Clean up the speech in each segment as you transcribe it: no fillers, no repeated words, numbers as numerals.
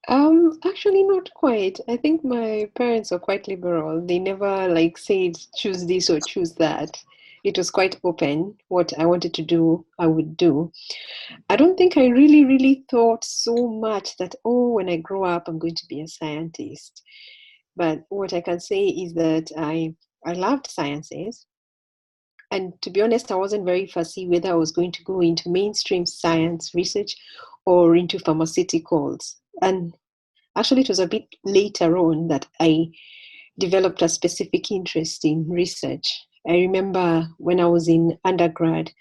Actually not quite. I think my parents are quite liberal. They never like said choose this or choose that. It was quite open. What I wanted to do, I would do. I don't think I really thought so much that, oh, when I grow up, I'm going to be a scientist. But what I can say is that I loved sciences. And to be honest, I wasn't very fussy whether I was going to go into mainstream science research or into pharmaceuticals. And actually, it was a bit later on that I developed a specific interest in research. I remember when I was in undergrad,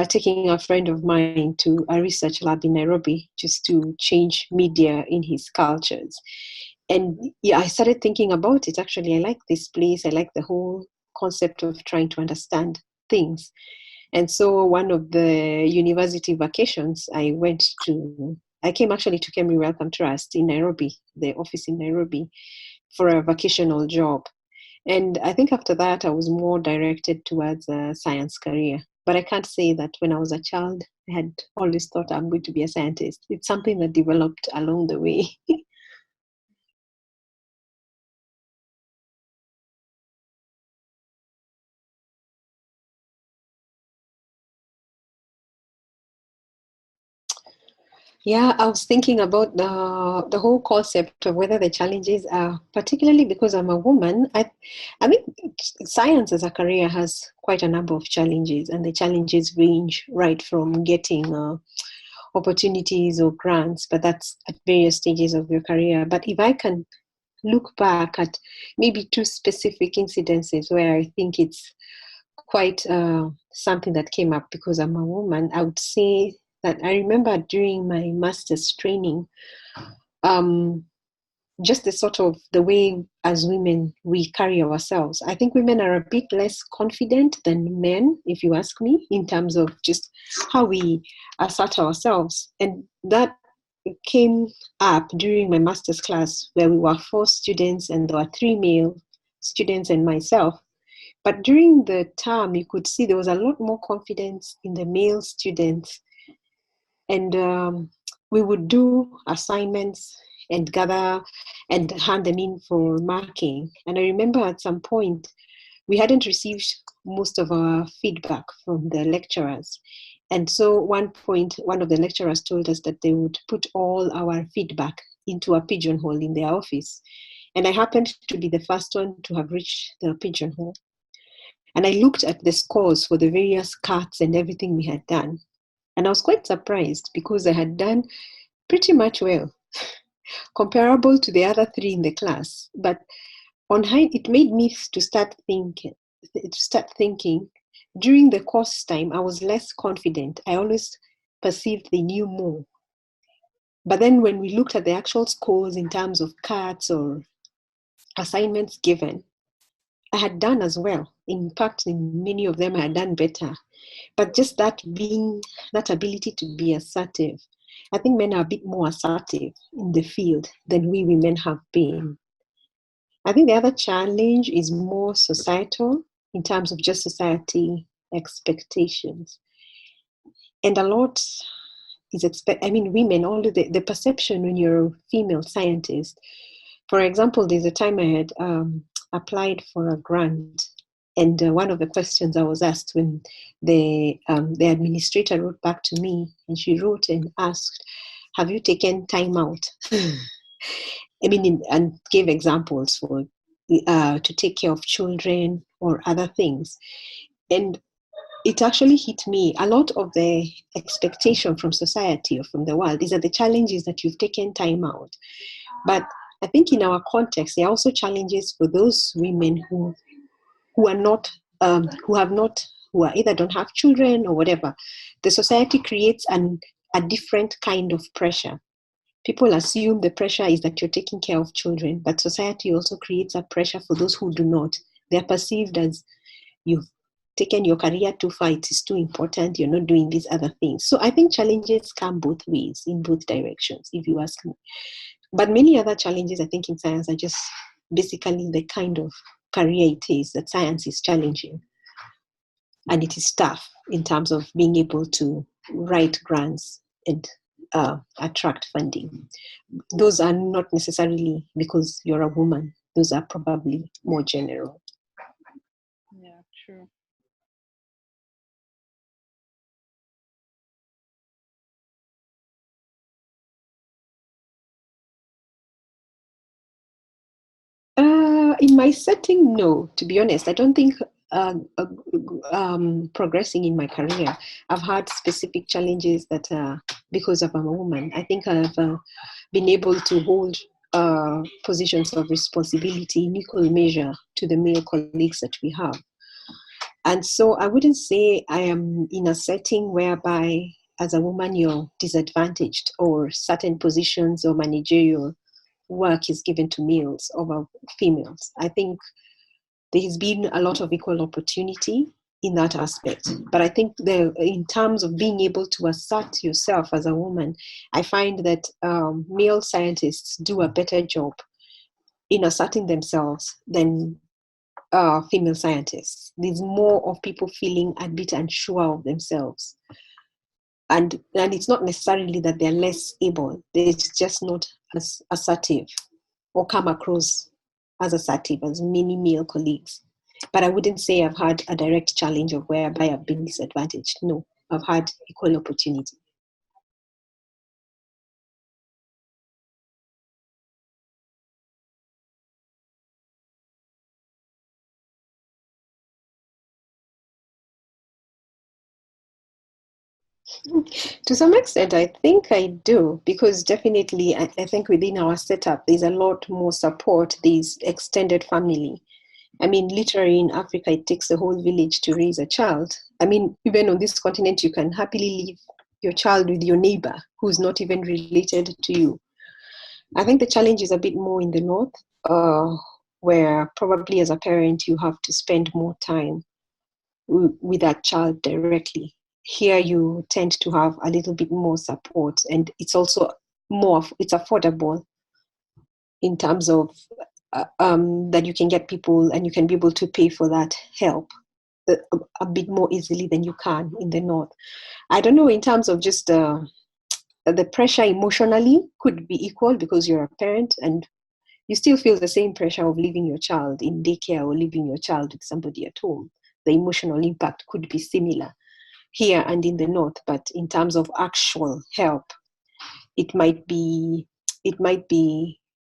taking a friend of mine to a research lab in Nairobi just to change media in his cultures. And yeah, I started thinking about it. Actually, I like this place. I like the whole concept of trying to understand things. And so one of the university vacations, I came actually to KEMRI Wellcome Trust in Nairobi, the office in Nairobi, for a vacational job. And I think after that, I was more directed towards a science career. But I can't say that when I was a child, I had always thought I'm going to be a scientist. It's something that developed along the way. Yeah, I was thinking about the whole concept of whether the challenges are particularly because I'm a woman. I mean, science as a career has quite a number of challenges, and the challenges range right from getting opportunities or grants, but that's at various stages of your career. But if I can look back at maybe two specific incidences where I think it's quite something that came up because I'm a woman, I would say that I remember during my master's training, um, just the sort of the way as women we carry ourselves. I think women are a bit less confident than men, if you ask me, in terms of just how we assert ourselves. And that came up during my master's class where we were four students and there were three male students and myself. But during the term, you could see there was a lot more confidence in the male students. And we would do assignments and gather and hand them in for marking. And I remember at some point, we hadn't received most of our feedback from the lecturers. And so one point, one of the lecturers told us that they would put all our feedback into a pigeonhole in their office. And I happened to be the first one to have reached the pigeonhole. And I looked at the scores for the various cards and everything we had done. And I was quite surprised because I had done pretty much well, comparable to the other three in the class. But on high, it made me to start thinking. During the course time, I was less confident. I always perceived they knew more. But then when we looked at the actual scores in terms of cards or assignments given, I had done as well. In fact, in many of them, I had done better. But just that ability to be assertive. I think men are a bit more assertive in the field than we women have been. I think the other challenge is more societal in terms of just society expectations. And a lot women, all the perception when you're a female scientist. For example, there's a time I had applied for a grant, and one of the questions I was asked when the administrator wrote back to me, and she wrote and asked, "Have you taken time out?" And gave examples for to take care of children or other things, and it actually hit me. A lot of the expectation from society or from the world is that the challenge is that you've taken time out. But I think in our context, there are also challenges for those women who are not, who have not, who are either don't have children or whatever. The society creates a different kind of pressure. People assume the pressure is that you're taking care of children, but society also creates a pressure for those who do not. They're perceived as you've taken your career too far, it is too important, you're not doing these other things. So I think challenges come both ways, in both directions, if you ask me. But many other challenges, I think, in science are just basically the kind of career it is, that science is challenging. And it is tough in terms of being able to write grants and attract funding. Those are not necessarily because you're a woman. Those are probably more general. Yeah, true. In my setting, no. To be honest, I don't think progressing in my career, I've had specific challenges that because of I'm a woman. I think I've been able to hold positions of responsibility in equal measure to the male colleagues that we have. And so I wouldn't say I am in a setting whereby, as a woman, you're disadvantaged or certain positions or managerial work is given to males over females. I think there has been a lot of equal opportunity in that aspect. But I think in terms of being able to assert yourself as a woman, I find that male scientists do a better job in asserting themselves than female scientists. There's more of people feeling a bit unsure of themselves. And it's not necessarily that they're less able, they're just not as assertive or come across as assertive as many male colleagues. But I wouldn't say I've had a direct challenge of whereby I've been disadvantaged. No, I've had equal opportunity. To some extent, I think I do, because definitely I think within our setup, there's a lot more support, there's extended family. I mean, literally in Africa, it takes a whole village to raise a child. I mean, even on this continent, you can happily leave your child with your neighbor who's not even related to you. I think the challenge is a bit more in the north, where probably as a parent, you have to spend more time with that child directly. Here, you tend to have a little bit more support, and it's also it's affordable in terms of that you can get people and you can be able to pay for that help a bit more easily than you can in the north. I don't know, in terms of just the pressure emotionally could be equal because you're a parent and you still feel the same pressure of leaving your child in daycare or leaving your child with somebody at home. The emotional impact could be similar here and in the north, but in terms of actual help, it might be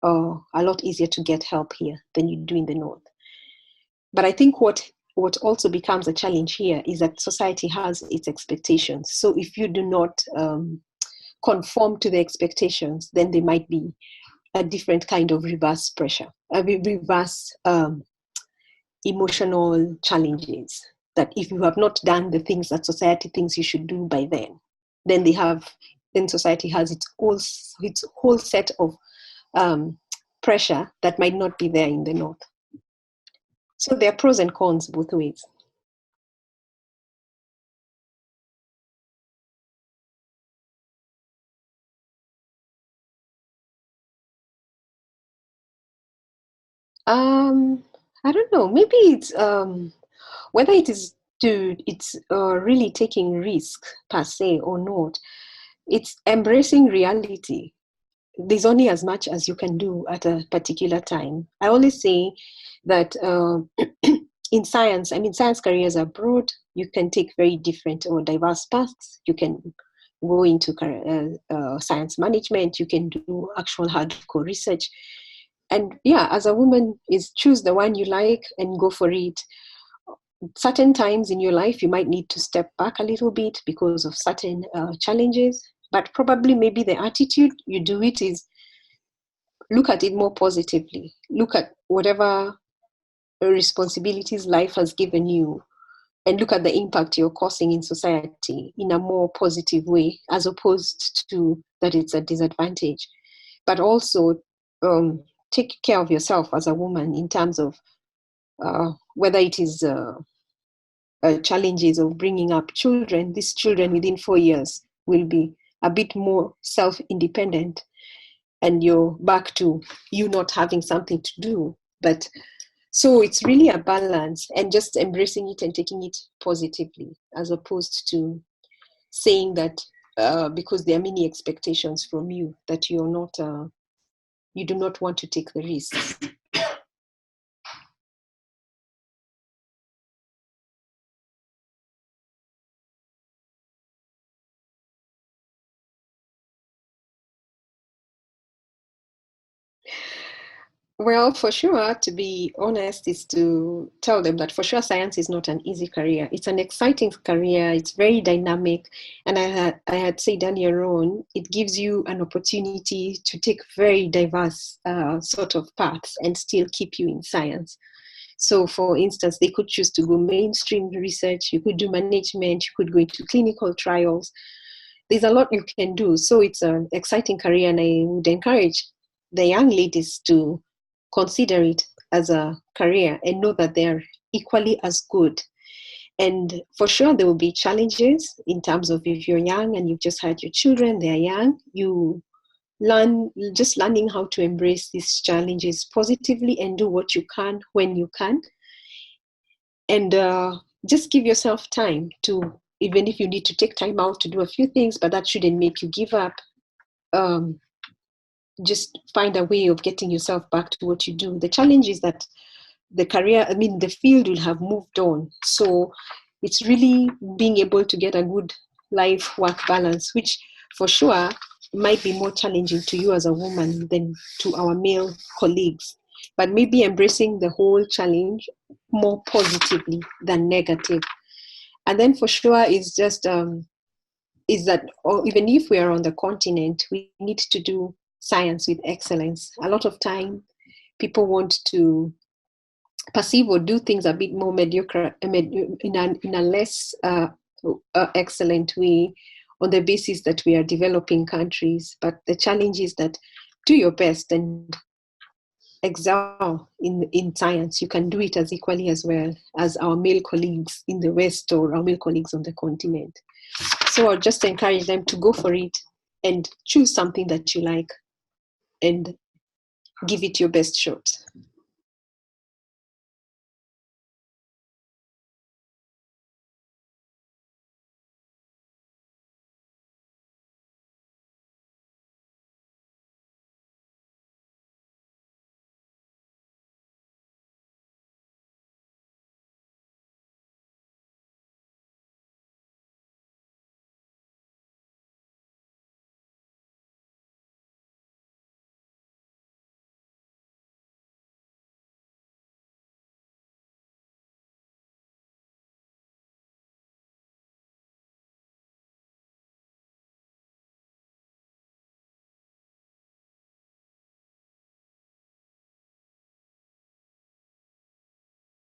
a lot easier to get help here than you do in the north. But I think what also becomes a challenge here is that society has its expectations. So if you do not conform to the expectations, then there might be a different kind of reverse pressure, reverse emotional challenges. That if you have not done the things that society thinks you should do by then society has its whole set of pressure that might not be there in the north. So there are pros and cons both ways. I don't know. Maybe it's whether it's really taking risk per se or not. It's embracing reality. There's only as much as you can do at a particular time. I always say that in science, I mean, science careers are broad. You can take very different or diverse paths. You can go into science management. You can do actual hardcore research. And yeah, as a woman, is choose the one you like and go for it. Certain times in your life, you might need to step back a little bit because of certain challenges. But probably maybe the attitude you do it is look at it more positively. Look at whatever responsibilities life has given you and look at the impact you're causing in society in a more positive way, as opposed to that it's a disadvantage. But also take care of yourself as a woman in terms of whether it is challenges of bringing up children. These children within 4 years will be a bit more self-independent, and you're back to you not having something to do. But so it's really a balance and just embracing it and taking it positively, as opposed to saying that because there are many expectations from you that you're not, you do not want to take the risks. Well, for sure, to be honest, is to tell them that for sure science is not an easy career. It's an exciting career. It's very dynamic. And I had said earlier on, it gives you an opportunity to take very diverse sort of paths and still keep you in science. So for instance, they could choose to go mainstream research, you could do management, you could go into clinical trials. There's a lot you can do. So it's an exciting career, and I would encourage the young ladies to consider it as a career and know that they're equally as good. And for sure, there will be challenges in terms of if you're young and you've just had your children, they're young, you learning how to embrace these challenges positively and do what you can when you can. And just give yourself time to, even if you need to take time out to do a few things, but that shouldn't make you give up. Um, just find a way of getting yourself back to what you do. The challenge is that the field will have moved on. So it's really being able to get a good life-work balance, which for sure might be more challenging to you as a woman than to our male colleagues. But maybe embracing the whole challenge more positively than negative. And then for sure is just is that, or even if we are on the continent, we need to do science with excellence. A lot of time, people want to perceive or do things a bit more mediocre, in a less excellent way, on the basis that we are developing countries. But the challenge is that do your best and excel in science. You can do it as equally as well as our male colleagues in the West or our male colleagues on the continent. So I'll just encourage them to go for it and choose something that you like and give it your best shot.